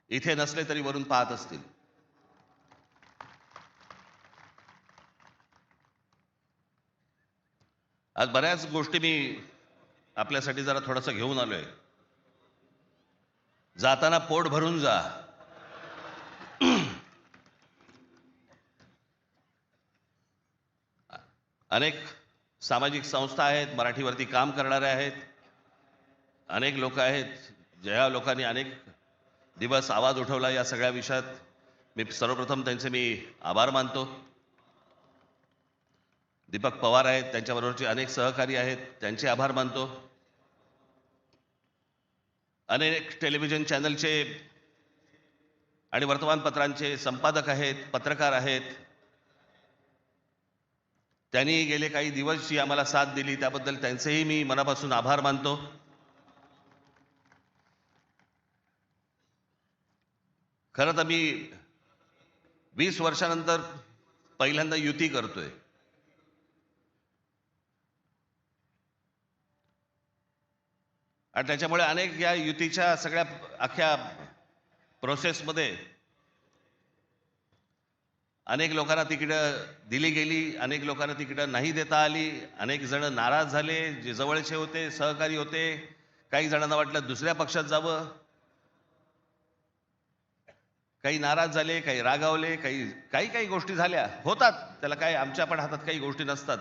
इथे नसले तरी वरून पाहत असतील. आज बऱ्याच गोष्टी मी आपल्यासाठी जरा थोडंसं घेऊन आलोय. जाताना पोट भरून जा. अनेक सामाजिक संस्था आहेत, मराठीवरती काम करणारे आहेत. अनेक लोक आहेत, ज्या लोकांनी अनेक दिवस आवाज उठवला या सगळ्या विषयात. मी सर्वप्रथम त्यांचे मी आभार मानतो. दीपक पवार आहेत, त्यांच्याबरोबरचे अनेक सहकारी आहेत, त्यांचे आभार मानतो. अनेक टेलिव्हिजन चॅनलचे आणि वर्तमानपत्रांचे संपादक आहेत, पत्रकार आहेत. त्यांनी गेले काही दिवस जी आम्हाला साथ दिली त्याबद्दल त्यांचेही मी मनापासून आभार मानतो. खरं तर मी 20 वर्षानंतर पहिल्यांदा युती करतोय. आणि त्याच्यामुळे अनेक या युतीच्या सगळ्या अख्ख्या प्रोसेसमध्ये अनेक लोकांना तिकीटं दिली गेली, अनेक लोकांना तिकीटं नाही देता आली, अनेक जण नाराज झाले, जे जवळचे होते, सहकारी होते. काही जणांना वाटलं दुसऱ्या पक्षात जावं, काही नाराज झाले, काही रागावले, काही काही काही गोष्टी झाल्या. होतात, त्याला काय आमच्या पण हातात काही गोष्टी नसतात.